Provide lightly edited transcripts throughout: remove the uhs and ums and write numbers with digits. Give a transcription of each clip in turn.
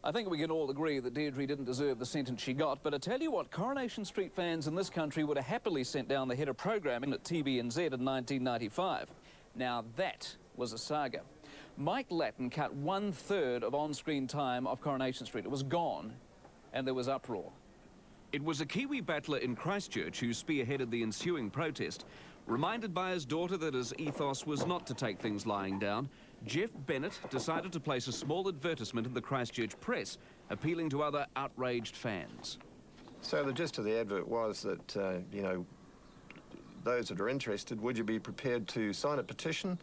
I think we can all agree that Deirdre didn't deserve the sentence she got, but I tell you what, Coronation Street fans in this country would have happily sent down the head of programming at TVNZ in 1995. Now that was a saga. Mike Latten cut 1/3 of on-screen time off Coronation Street. It was gone, and there was uproar. It was a Kiwi battler in Christchurch who spearheaded the ensuing protest. Reminded by his daughter that his ethos was not to take things lying down, Jeff Bennett decided to place a small advertisement in the Christchurch Press, appealing to other outraged fans. So the gist of the advert was that, you know, those that are interested, would you be prepared to sign a petition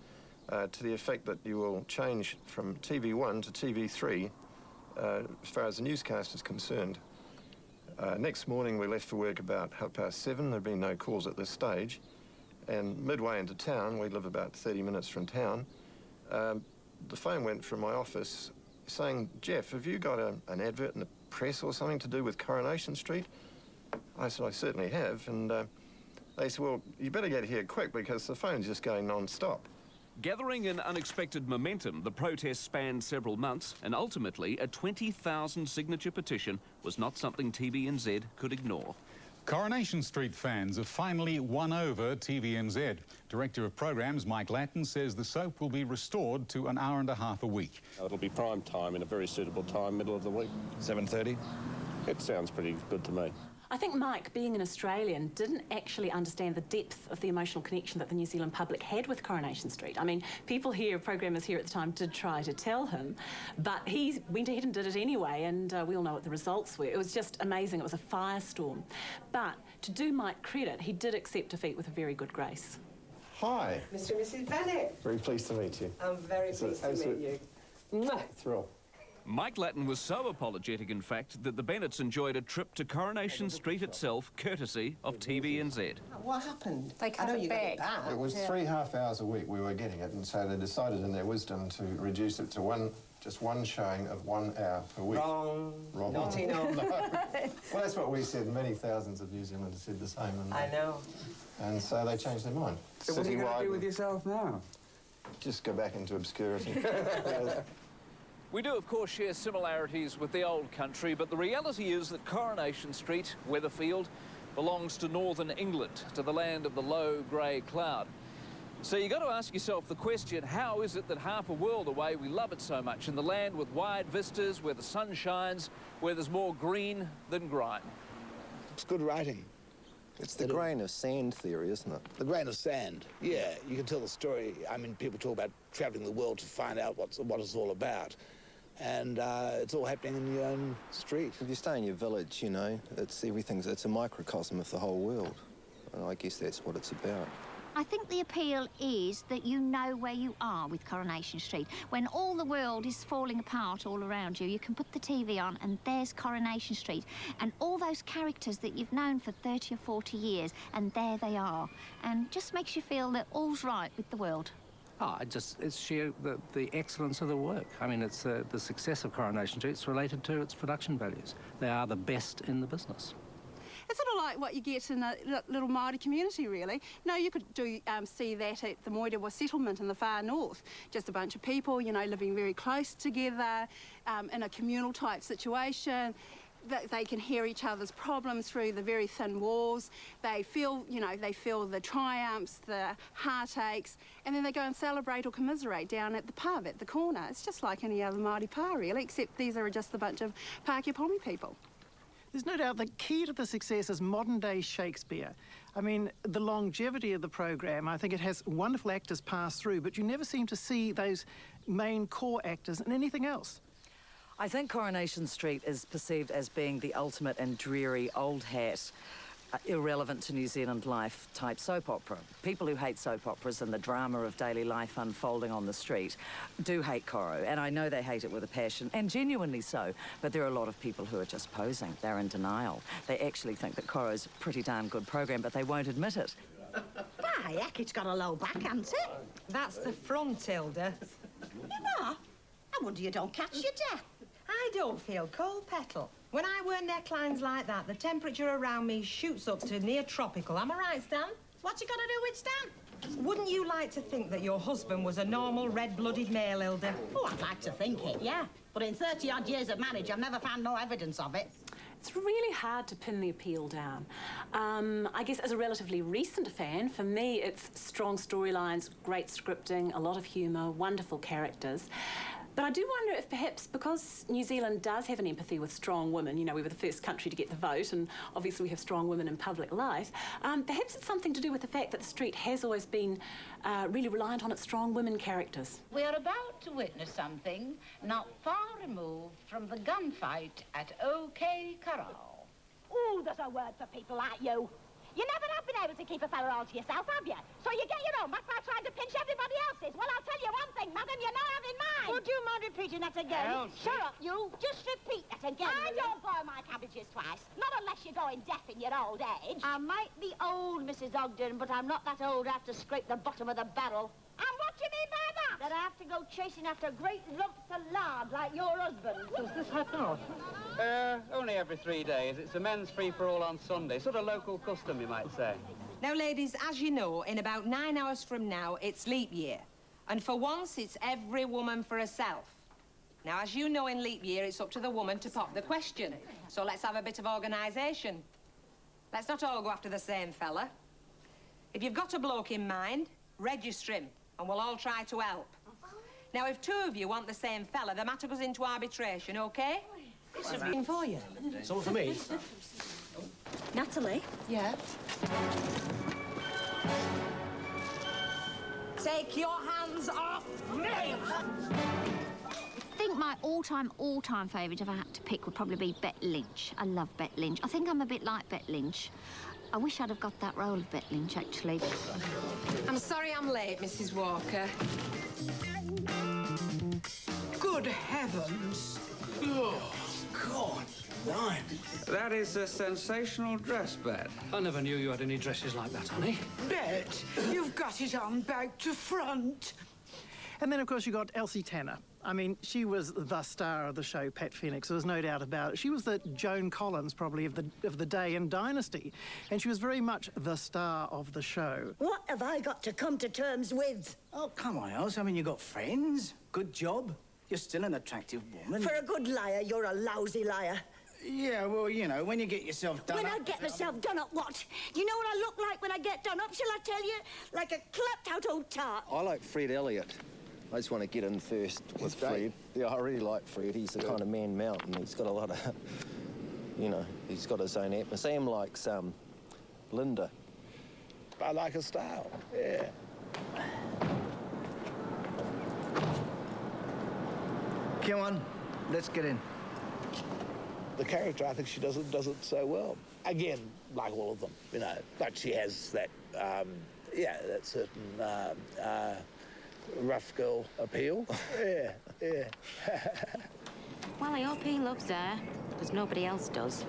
to the effect that you will change from TV1 to TV3 as far as the newscast is concerned. Next morning we left for work about 7:30. There'd been no calls at this stage. And midway into town, we live about 30 minutes from town, the phone went from my office saying, "Jeff, have you got an advert in the press or something to do with Coronation Street?" I said, "I certainly have." And they said, "Well, you better get here quick because the phone's just going non-stop." Gathering in unexpected momentum, the protest spanned several months, and ultimately a 20,000 signature petition was not something TVNZ could ignore. Coronation Street fans have finally won over TVNZ. Director of Programmes Mike Latten says the soap will be restored to an hour-and-a-half a week. It'll be prime time in a very suitable time, middle of the week. 7:30? It sounds pretty good to me. I think Mike, being an Australian, didn't actually understand the depth of the emotional connection that the New Zealand public had with Coronation Street. I mean, people here, programmers here at the time, did try to tell him, but he went ahead and did it anyway, and we all know what the results were. It was just amazing. It was a firestorm. But to do Mike credit, he did accept defeat with a very good grace. Hi. Mr. and Mrs. Bennett. Very pleased to meet you. I'm very pleased to meet you. Mwah. Thrill. Mike Latten was so apologetic, in fact, that the Bennetts enjoyed a trip to Coronation Street itself, courtesy of TVNZ. What happened? They cut I know it you back. got it back. It was 3.5 hours a week we were getting it, and so they decided in their wisdom to reduce it to just one showing of 1 hour per week. Wrong. Naughty, no. No. Well, that's what we said. Many thousands of New Zealanders said the same. And, I know. And so they changed their mind. So what are you going to do with yourself now? Just go back into obscurity. We do, of course, share similarities with the old country, but the reality is that Coronation Street, Weatherfield, belongs to northern England, to the land of the low grey cloud. So you've got to ask yourself the question, how is it that half a world away we love it so much, in the land with wide vistas, where the sun shines, where there's more green than grime? It's good writing. It's the grain of sand theory, isn't it? The grain of sand, yeah. You can tell the story. I mean, people talk about travelling the world to find out what it's all about. And it's all happening in your own street. If you stay in your village, you know, it's a microcosm of the whole world. And I guess that's what it's about. I think the appeal is that you know where you are with Coronation Street. When all the world is falling apart all around you, you can put the TV on and there's Coronation Street. And all those characters that you've known for 30 or 40 years, and there they are. And just makes you feel that all's right with the world. Oh, it's sheer the excellence of the work. I mean, it's the success of Coronation Street. It's related to its production values. They are the best in the business. It's sort of like what you get in a little Māori community, really. You know, you could see that at the Moirewa settlement in the far north. Just a bunch of people, you know, living very close together in a communal type situation. They can hear each other's problems through the very thin walls. They feel, you know, the triumphs, the heartaches, and then they go and celebrate or commiserate down at the pub at the corner. It's just like any other Māori pa, really, except these are just a bunch of Pākehā Pomi people. There's no doubt the key to the success is modern-day Shakespeare. I mean, the longevity of the program, I think it has wonderful actors pass through, but you never seem to see those main core actors in anything else. I think Coronation Street is perceived as being the ultimate and dreary old hat, irrelevant to New Zealand life type soap opera. People who hate soap operas and the drama of daily life unfolding on the street do hate Coro, and I know they hate it with a passion, and genuinely so, but there are a lot of people who are just posing. They're in denial. They actually think that Coro's a pretty darn good program, but they won't admit it. Why, heck, it's got a low back, hasn't it? That's the front, Hilda. What? I wonder you don't catch your death. I don't feel cold, Petal. When I wear necklines like that, the temperature around me shoots up to near tropical. Am I right, Stan? What's it got to do with Stan? Wouldn't you like to think that your husband was a normal red-blooded male, Hilda? Oh, I'd like to think it, yeah. But in 30-odd years of marriage, I've never found no evidence of it. It's really hard to pin the appeal down. I guess as a relatively recent fan, for me, it's strong storylines, great scripting, a lot of humour, wonderful characters. But I do wonder if perhaps because New Zealand does have an empathy with strong women, you know, we were the first country to get the vote, and obviously we have strong women in public life, perhaps it's something to do with the fact that the street has always been really reliant on its strong women characters. We are about to witness something not far removed from the gunfight at OK Coro. Ooh, there's a word for people like you. You never have been able to keep a fella all to yourself, have you? So you get your own back by trying to pinch everybody else's. Well, I'll tell you one thing, madam, you're not having mine. Would you mind repeating that again? Elsie. Shut up, you. Just repeat that again. I don't boil my cabbages twice. Not unless you're going deaf in your old age. I might be old, Mrs. Ogden, but I'm not that old I have to scrape the bottom of the barrel. And what do you mean by that? That I have to go chasing after great lumps of lard like your husband. Does this happen often? Only every 3 days. It's a men's free-for-all on Sunday. Sort of local custom, you might say. Now, ladies, as you know, in about 9 hours from now, it's leap year. And for once, it's every woman for herself. Now, as you know, in leap year, it's up to the woman to pop the question. So let's have a bit of organisation. Let's not all go after the same fella. If you've got a bloke in mind, register him, and we'll all try to help. Now, if 2 of you want the same fella, the matter goes into arbitration, OK? It's something for you. It's all for me. Natalie? Yeah? Take your hands off me! I think my all-time favourite, if I had to pick, would probably be Bet Lynch. I love Bet Lynch. I think I'm a bit like Bet Lynch. I wish I'd have got that role of Bet Lynch, actually. I'm sorry I'm late, Mrs. Walker. Good heavens. Oh, God, nine. That is a sensational dress, Bet. I never knew you had any dresses like that, honey. Bet, you've got it on back to front. And then, of course, you got Elsie Tanner. I mean, she was the star of the show, Pat Phoenix. There was no doubt about it. She was the Joan Collins, probably, of the day in Dynasty. And she was very much the star of the show. What have I got to come to terms with? Oh, come on, Els. I mean, you got friends. Good job. You're still an attractive woman. For a good liar, you're a lousy liar. Yeah, well, you know, when you get yourself done When up... I get myself done up, what? You know what I look like when I get done up, shall I tell you? Like a clapped-out old tart. I like Fred Elliott. I just want to get in first with Fred. Yeah, I really like Fred. He's the kind of man mountain. He's got a lot of, you know, he's got his own atmosphere. Sam likes Linda. I like her style, yeah. Come on, let's get in. The character, I think she does it so well. Again, like all of them, you know, but she has that, yeah, that certain rough girl appeal. Yeah, yeah. Well, I hope he loves her, because nobody else does.